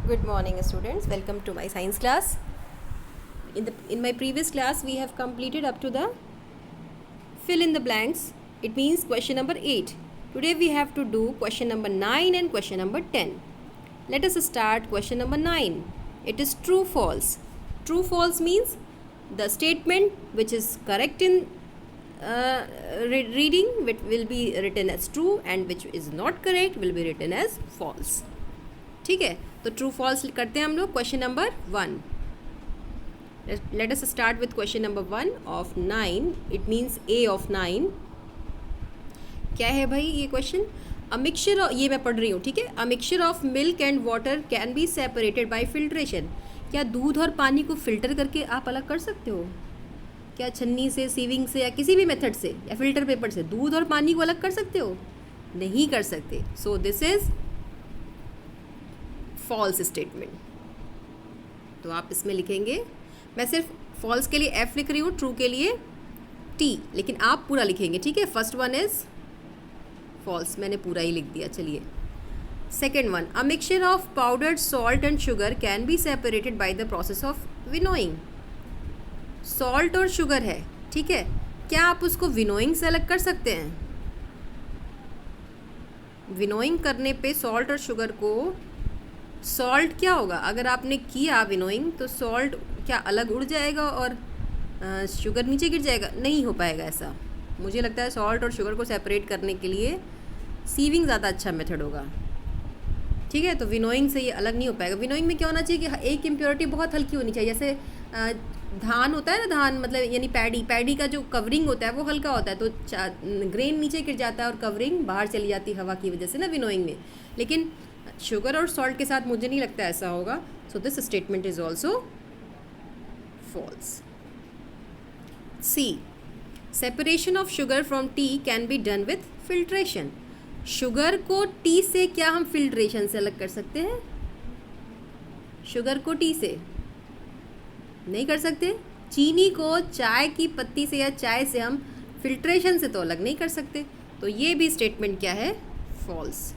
Good morning, students. Welcome to my science class. In my previous class, we have completed up to the fill in the blanks. It means question number 8. Today we have to do question number 9 and question number 10. Let us start question number 9. It is true false. True false means the statement which is correct in reading will be written as true and which is not correct will be written as false. ठीक है, तो true false करते हैं हम लोग. Question number 1. Let us start with question number 1 of 9. It means A of 9. क्या है भाई ये क्वेश्चन? अ मिक्सचर, ये मैं पढ़ रही हूँ, ठीक है. A mixture of milk and water can be separated by filtration. क्या दूध और पानी को फिल्टर करके आप अलग कर सकते हो? क्या छन्नी से, सीविंग से या किसी भी मेथड से या फिल्टर पेपर से दूध और पानी को अलग कर सकते हो? नहीं कर सकते. So this is false statement. तो आप इसमें लिखेंगे, मैं सिर्फ फॉल्स के लिए एफ लिख रही हूँ, ट्रू के लिए टी, लेकिन आप पूरा लिखेंगे, ठीक है. फर्स्ट वन इज फॉल्स, मैंने पूरा ही लिख दिया. चलिए second one. A mixture of powdered salt and sugar can be separated by the process of winnowing. Salt और शुगर है, ठीक है. क्या आप उसको विनोइंग से अलग कर सकते हैं? विनोइंग करने पे सॉल्ट और शुगर को, सॉल्ट क्या होगा अगर आपने किया विनोइंग, तो सॉल्ट क्या अलग उड़ जाएगा और शुगर नीचे गिर जाएगा? नहीं हो पाएगा ऐसा. मुझे लगता है सॉल्ट और शुगर को सेपरेट करने के लिए सीविंग ज़्यादा अच्छा मेथड होगा, ठीक है. तो विनोइंग से ये अलग नहीं हो पाएगा. विनोइंग में क्या होना चाहिए कि एक इम्प्योरिटी बहुत हल्की होनी चाहिए. जैसे धान होता है ना, धान मतलब यानी पैडी का जो कवरिंग होता है वो हल्का होता है, तो ग्रेन नीचे गिर जाता है और कवरिंग बाहर चली जाती है हवा की वजह से ना विनोइंग में. लेकिन शुगर और सॉल्ट के साथ मुझे नहीं लगता ऐसा होगा. So this statement is also false. C. Separation of sugar from tea can be done with filtration. Sugar को टी से क्या हम फिल्ट्रेशन से अलग कर सकते हैं? शुगर को टी से नहीं कर सकते. चीनी को चाय की पत्ती से या चाय से हम फिल्ट्रेशन से तो अलग नहीं कर सकते. तो ये भी स्टेटमेंट क्या है? फॉल्स.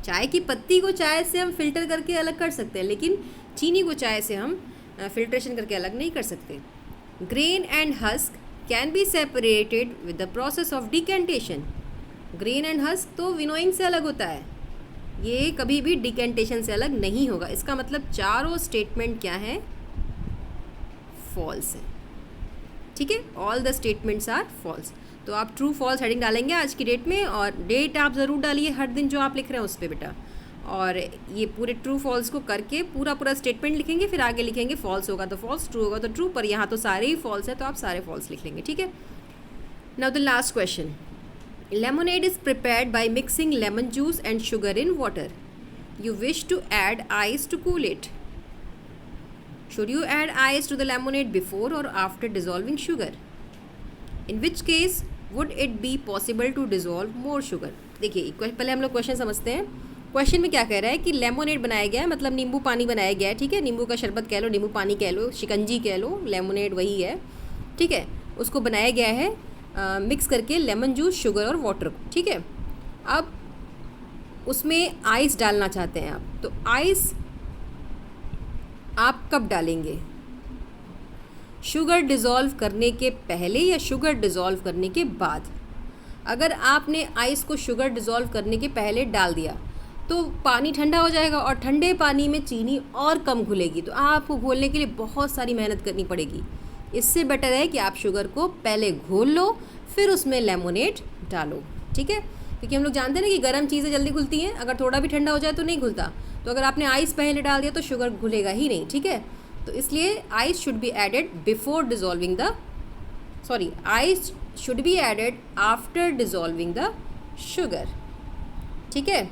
चाय की पत्ती को चाय से हम फिल्टर करके अलग कर सकते हैं, लेकिन चीनी को चाय से हम फिल्ट्रेशन करके अलग नहीं कर सकते. Grain and husk can be separated with the process of decantation. Grain and husk तो विनोइंग से अलग होता है, ये कभी भी डिकेंटेशन से अलग नहीं होगा. इसका मतलब चारों स्टेटमेंट क्या है? फॉल्स है, ठीक है. All the statements are false. तो आप ट्रू फॉल्स हेडिंग डालेंगे आज की डेट में, और डेट आप ज़रूर डालिए हर दिन जो आप लिख रहे हैं उस पर बेटा. और ये पूरे ट्रू फॉल्स को करके पूरा स्टेटमेंट लिखेंगे, फिर आगे लिखेंगे फॉल्स होगा तो फॉल्स, ट्रू होगा तो ट्रू. पर यहाँ तो सारे ही फॉल्स है, तो आप सारे फॉल्स लिख लेंगे, ठीक है. Now the last question. Lemonade is prepared by mixing lemon juice and sugar in water. You wish to add ice to cool it. Should you add ice to the lemonade before or after dissolving sugar? In which case would it be possible to dissolve more sugar? देखिए पहले हम लोग question समझते हैं. Question में क्या कह रहा है कि लेमोनेड बनाया गया है, मतलब नींबू पानी बनाया गया है, ठीक है. नींबू का शरबत कह लो, नींबू पानी कह लो, शिकंजी कह लो, लेमोनेड वही है, ठीक है. उसको बनाया गया है मिक्स करके लेमन जूस, शुगर और वाटर को, ठीक है. अब उसमें आइस डालना चाहते हैं आप, तो आइस आप कब डालेंगे? शुगर डिज़ोल्व करने के पहले या शुगर डिज़ोल्व करने के बाद? अगर आपने आइस को शुगर डिज़ोल्व करने के पहले डाल दिया तो पानी ठंडा हो जाएगा और ठंडे पानी में चीनी और कम घुलेगी, तो आपको घोलने के लिए बहुत सारी मेहनत करनी पड़ेगी. इससे बेटर है कि आप शुगर को पहले घोल लो, फिर उसमें लेमोनेड डालो, ठीक है. क्योंकि हम लोग जानते हैं ना कि गर्म चीज़ें जल्दी घुलती हैं, अगर थोड़ा भी ठंडा हो जाए तो नहीं घुलता. तो अगर आपने आइस पहले डाल दिया तो शुगर घुलेगा ही नहीं, ठीक है. तो इसलिए ice should be added before dissolving the, sorry, ice should be added after dissolving the sugar, ठीक है.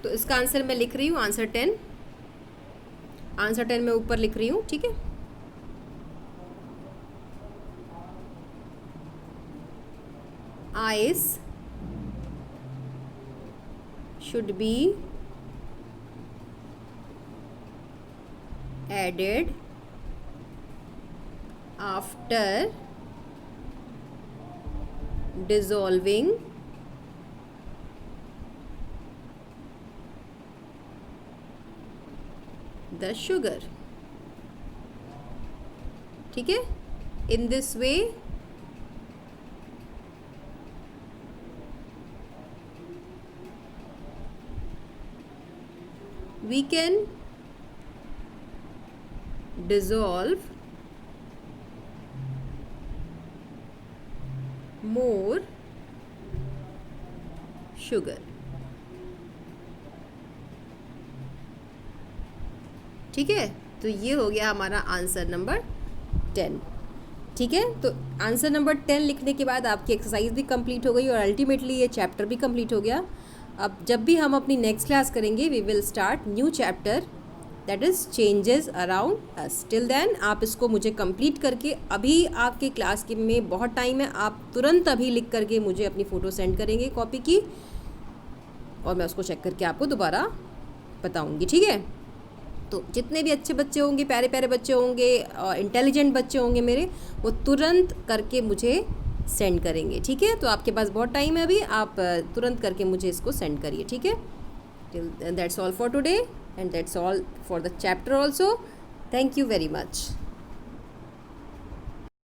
तो इसका आंसर मैं लिख रही हूँ, आंसर 10. आंसर 10 मैं ऊपर लिख रही हूँ, ठीक है. Ice should be added after dissolving the sugar. ठीक है, in this way we can dissolve more sugar. ठीक है, तो ये हो गया हमारा आंसर नंबर 10. ठीक है, तो आंसर नंबर 10 लिखने के बाद आपकी एक्सरसाइज भी कंप्लीट हो गई और अल्टीमेटली ये चैप्टर भी कंप्लीट हो गया. अब जब भी हम अपनी नेक्स्ट क्लास करेंगे we will start new chapter that is changes around us. Till then आप इसको मुझे कंप्लीट करके, अभी आपके क्लास के में बहुत टाइम है, आप तुरंत अभी लिख करके मुझे अपनी फ़ोटो सेंड करेंगे कॉपी की, और मैं उसको चेक करके आपको दोबारा बताऊंगी. ठीक है, तो जितने भी अच्छे बच्चे होंगे, प्यारे प्यारे बच्चे होंगे और इंटेलिजेंट बच्चे होंगे मेरे, वो तुरंत करके मुझे सेंड करेंगे. ठीक है, तो आपके पास बहुत टाइम है अभी, आप तुरंत करके मुझे इसको सेंड करिए. ठीक है, that's all for today and that's all for the chapter also. Thank you very much.